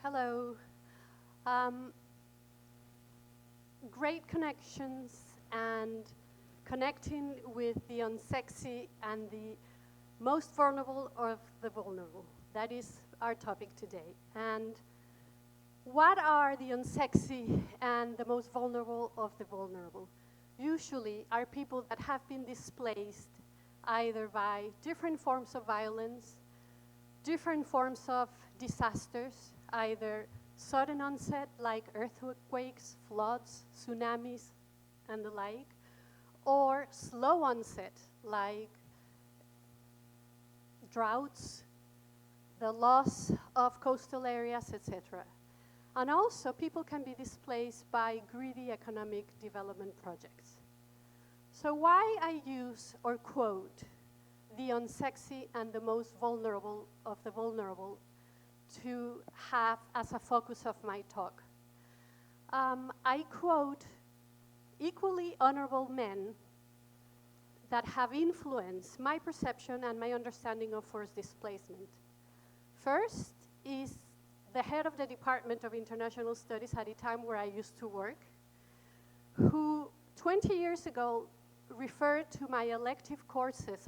Hello. Um, Great connections and connecting with the unsexy and the most vulnerable of the vulnerable. That is our topic today. And what are the unsexy and the most vulnerable of the vulnerable? Usually are people that have been displaced either by different forms of violence, different forms of disasters, either sudden onset like earthquakes, floods, tsunamis, and the like, or slow onset like droughts, the loss of coastal areas, etc. And also people can be displaced by greedy economic development projects. So why I use or quote the unsexy and the most vulnerable of the vulnerable to have as a focus of my talk. I quote equally honorable men that have influenced my perception and my understanding of forced displacement. First is the head of the Department of International Studies at ITAM, where I used to work, who 20 years ago referred to my elective courses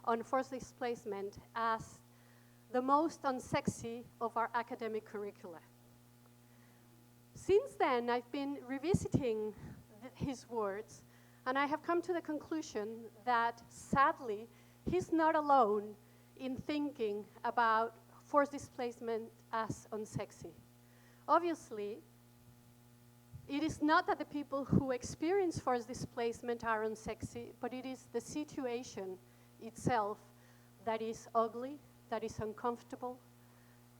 on forced displacement as the most unsexy of our academic curricula. Since then, I've been revisiting his words, and I have come to the conclusion that, sadly, he's not alone in thinking about forced displacement as unsexy. Obviously, it is not that the people who experience forced displacement are unsexy, but it is the situation itself that is ugly, that is uncomfortable,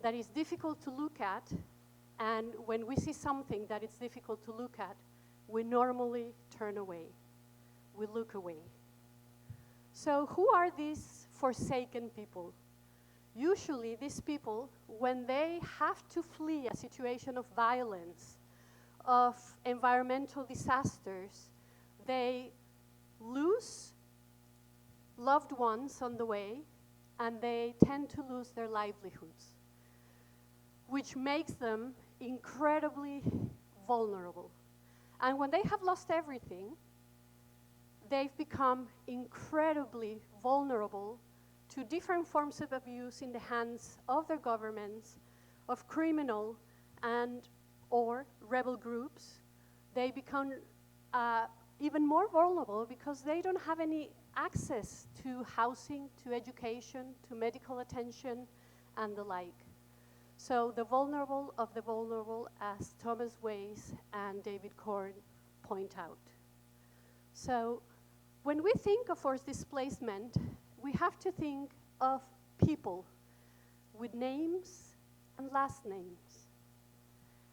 that is difficult to look at, and when we see something that is difficult to look at, we normally turn away. We look away. So who are these forsaken people? Usually these people, when they have to flee a situation of violence, of environmental disasters, they lose loved ones on the way, and they tend to lose their livelihoods, which makes them incredibly vulnerable. And when they have lost everything, they've become incredibly vulnerable to different forms of abuse in the hands of their governments, of criminal and or rebel groups. They become even more vulnerable because they don't have any access to housing, to education, to medical attention, and the like. So the vulnerable of the vulnerable, as Thomas Weiss and David Korn point out. So when we think of forced displacement, we have to think of people with names and last names.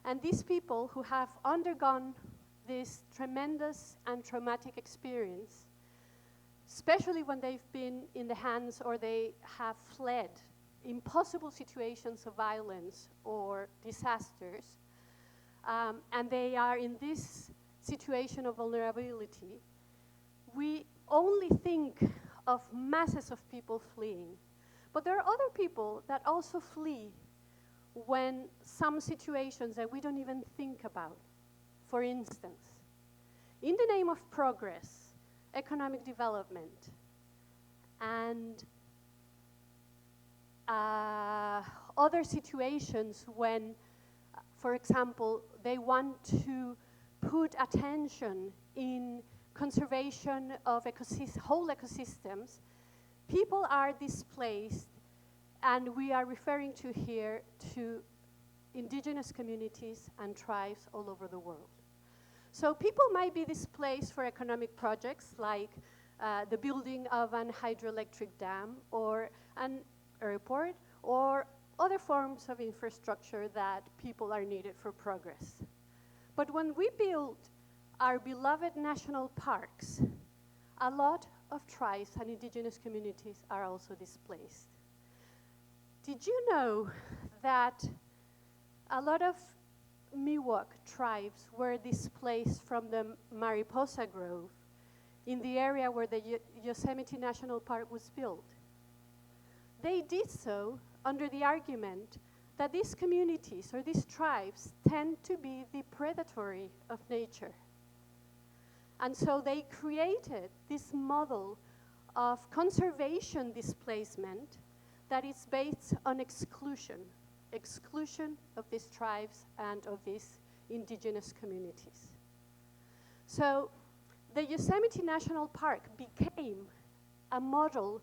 And these people who have undergone this tremendous and traumatic experience, especially when they've been in the hands or they have fled impossible situations of violence or disasters, and they are in this situation of vulnerability, we only think of masses of people fleeing. But there are other people that also flee when some situations that we don't even think about. For instance, in the name of progress, economic development, and other situations when, for example, they want to put attention in conservation of whole ecosystems, people are displaced, and we are referring to here to indigenous communities and tribes all over the world. So people might be displaced for economic projects like the building of an hydroelectric dam or an airport or other forms of infrastructure that people are needed for progress. But when we build our beloved national parks, a lot of tribes and indigenous communities are also displaced. Did you know that a lot of Miwok tribes were displaced from the Mariposa Grove in the area where the Yosemite National Park was built? They did so under the argument that these communities or these tribes tend to be the predatory of nature. And so they created this model of conservation displacement that is based on exclusion of these tribes and of these indigenous communities. So the Yosemite National Park became a model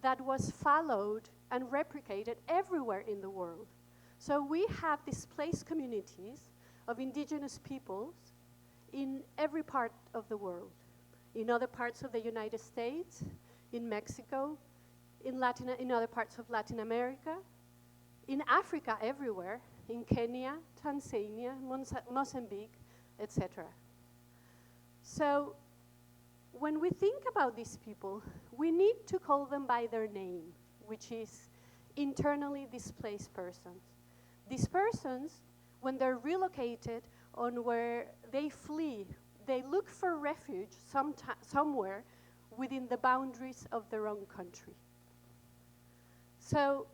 that was followed and replicated everywhere in the world. So we have displaced communities of indigenous peoples in every part of the world, in other parts of the United States, in Mexico, in other parts of Latin America, in Africa everywhere, in Kenya, Tanzania, Mozambique, etc. So when we think about these people, we need to call them by their name, which is internally displaced persons. These persons, when they're relocated on where they flee, they look for refuge somewhere within the boundaries of their own country. So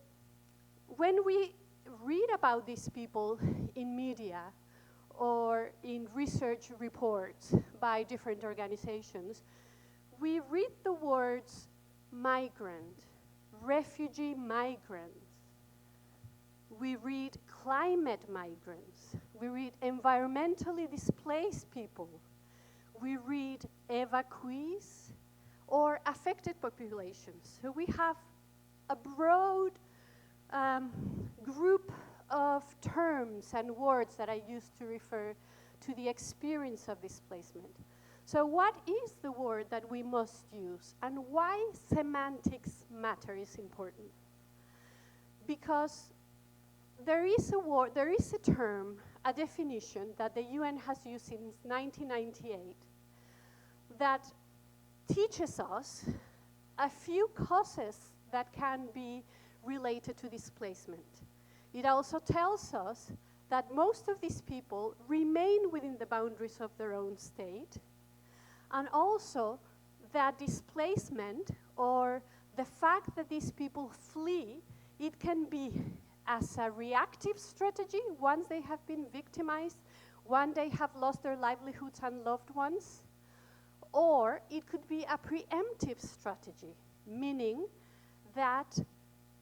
when we read about these people in media or in research reports by different organizations, we read the words migrant, refugee migrants. We read climate migrants. We read environmentally displaced people. We read evacuees or affected populations. So we have a broad group of terms and words that I use to refer to the experience of displacement. So what is the word that we must use, and why semantics matter is important? Because there is a term, a definition that the UN has used since 1998 that teaches us a few causes that can be related to displacement. It also tells us that most of these people remain within the boundaries of their own state, and also that displacement, or the fact that these people flee, it can be as a reactive strategy once they have been victimized, when they have lost their livelihoods and loved ones, or it could be a preemptive strategy, meaning that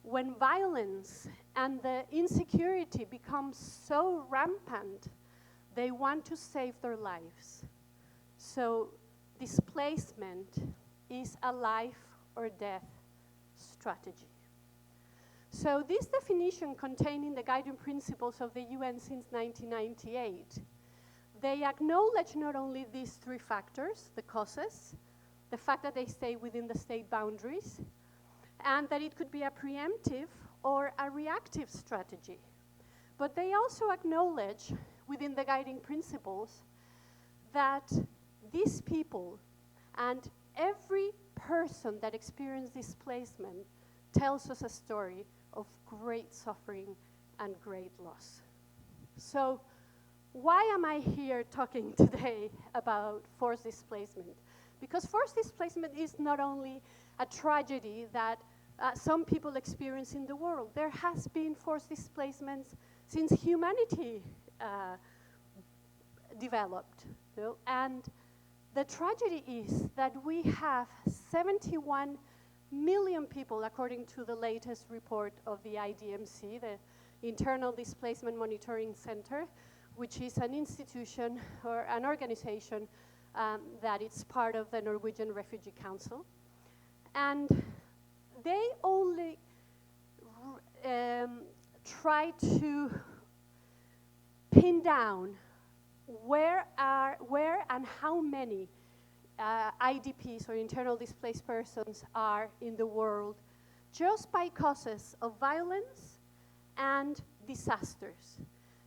when violence and the insecurity becomes so rampant, they want to save their lives. So displacement is a life or death strategy. So this definition, contained in the guiding principles of the UN since 1998, they acknowledge not only these three factors, the causes, the fact that they stay within the state boundaries, and that it could be a preemptive or a reactive strategy. But they also acknowledge within the guiding principles that these people and every person that experienced displacement tells us a story of great suffering and great loss. So why am I here talking today about forced displacement? Because forced displacement is not only a tragedy that some people experience in the world. There has been forced displacements since humanity developed. You know? And the tragedy is that we have 71 million people, according to the latest report of the IDMC, the Internal Displacement Monitoring Center, which is an institution or an organization that is part of the Norwegian Refugee Council. And they only try to pin down where and how many IDPs or internal displaced persons are in the world just by causes of violence and disasters.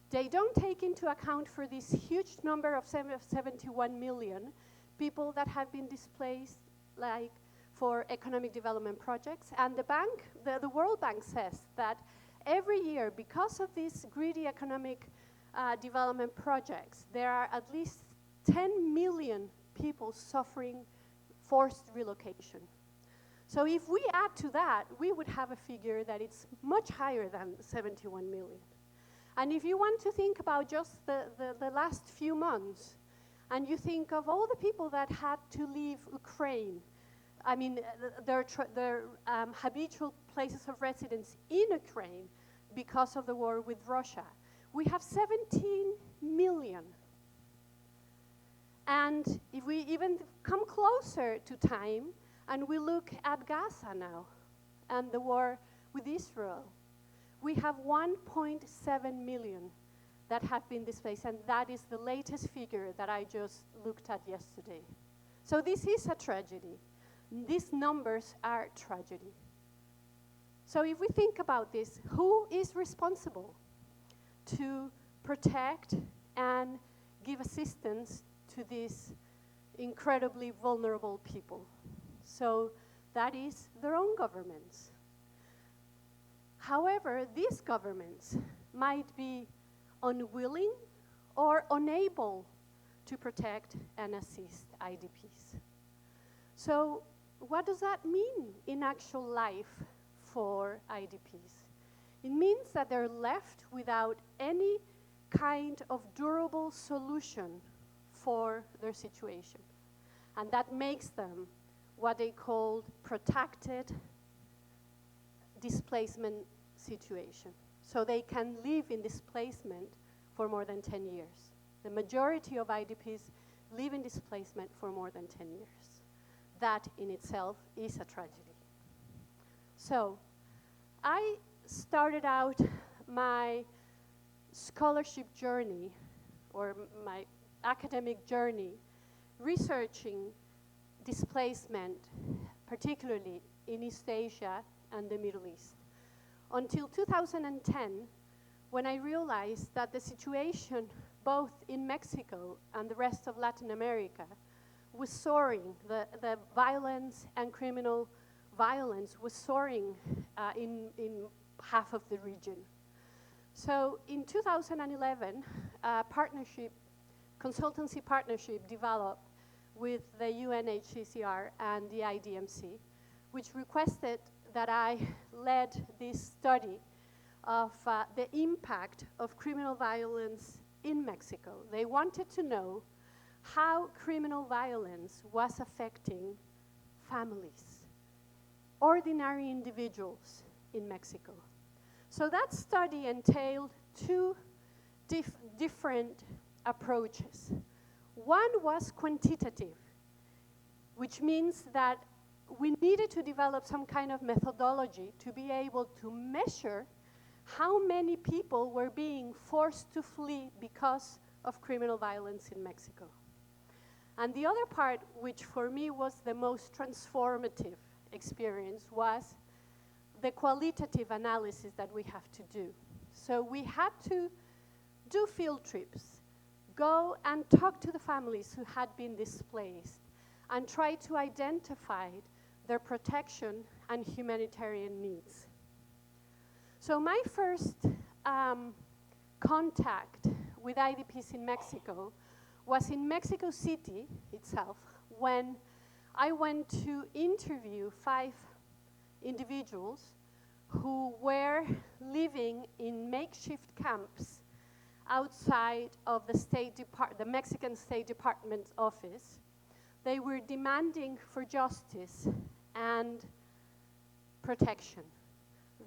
They don't take into account for this huge number of 71 million people that have been displaced, like for economic development projects. And the World Bank says that every year, because of these greedy economic development projects, there are at least 10 million people suffering forced relocation. So if we add to that, we would have a figure that it's much higher than 71 million. And if you want to think about just the last few months, and you think of all the people that had to leave Ukraine, I mean, their habitual places of residence in Ukraine because of the war with Russia, we have 17 million. And if we even come closer to time, and we look at Gaza now, and the war with Israel, we have 1.7 million that have been displaced, and that is the latest figure that I just looked at yesterday. So this is a tragedy. These numbers are tragedy. So if we think about this, who is responsible to protect and give assistance to these incredibly vulnerable people? So that is their own governments. However, these governments might be unwilling or unable to protect and assist IDPs. So what does that mean in actual life for IDPs? It means that they're left without any kind of durable solution for their situation. And that makes them what they call protected displacement situation. So they can live in displacement for more than 10 years. The majority of IDPs live in displacement for more than 10 years. That in itself is a tragedy. So I started out my scholarship journey, or my academic journey, researching displacement, particularly in East Asia and the Middle East, until 2010, when I realized that the situation both in Mexico and the rest of Latin America was soaring. The violence and criminal violence was soaring in half of the region. So in 2011, a consultancy partnership developed with the UNHCR and the IDMC, which requested that I led this study of the impact of criminal violence in Mexico. They wanted to know how criminal violence was affecting families, ordinary individuals in Mexico. So that study entailed two different approaches. One was quantitative, which means that we needed to develop some kind of methodology to be able to measure how many people were being forced to flee because of criminal violence in Mexico. And the other part, which for me was the most transformative experience, was the qualitative analysis that we have to do. So we had to do field trips, go and talk to the families who had been displaced, and try to identify their protection and humanitarian needs. So my first contact with IDPs in Mexico was in Mexico City itself, when I went to interview 5 individuals who were living in makeshift camps outside of the Mexican State Department's office. They were demanding for justice and protection.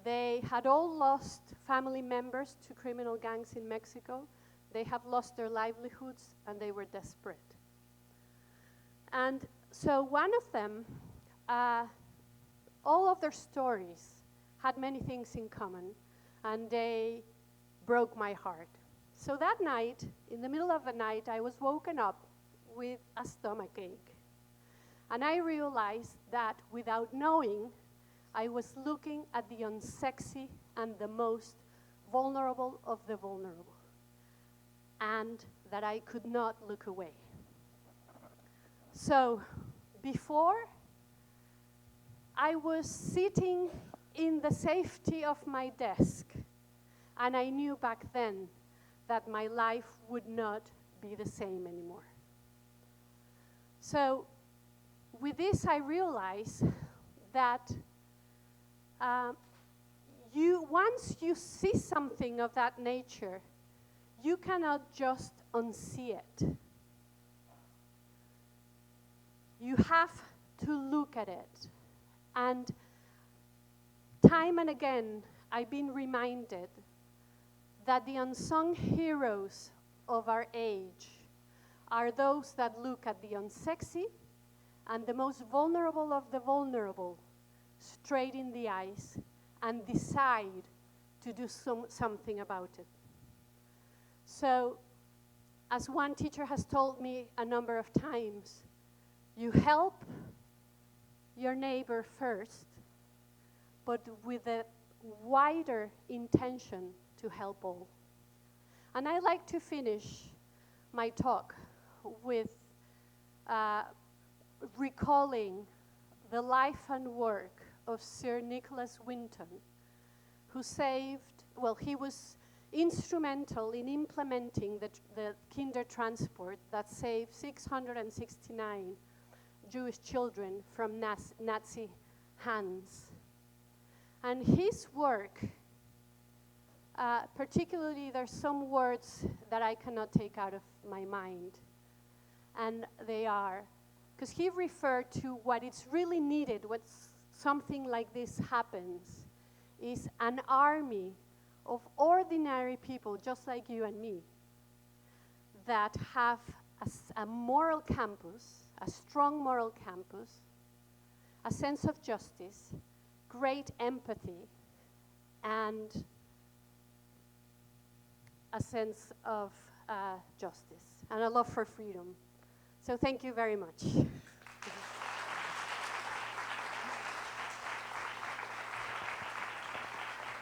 They had all lost family members to criminal gangs in Mexico. They have lost their livelihoods, and they were desperate. And so one of them, all of their stories had many things in common, and they broke my heart. So that night, in the middle of the night, I was woken up with a stomachache. And I realized that without knowing, I was looking at the unsexy and the most vulnerable of the vulnerable, and that I could not look away. So before, I was sitting in the safety of my desk, and I knew back then that my life would not be the same anymore. So with this, I realized that once you see something of that nature, you cannot just unsee it. You have to look at it. And time and again, I've been reminded that the unsung heroes of our age are those that look at the unsexy and the most vulnerable of the vulnerable straight in the eyes and decide to do something about it. So, as one teacher has told me a number of times, you help your neighbor first, but with a wider intention to help all. And I like to finish my talk with recalling the life and work of Sir Nicholas Winton, who he was instrumental in implementing the kinder transport that saved 669 Jewish children from Nazi hands. And his work, particularly there's some words that I cannot take out of my mind, and they are, because he referred to what is really needed when something like this happens, is an army of ordinary people, just like you and me, that have a moral campus, a strong moral campus, a sense of justice, great empathy, and a sense of justice, and a love for freedom. So thank you very much.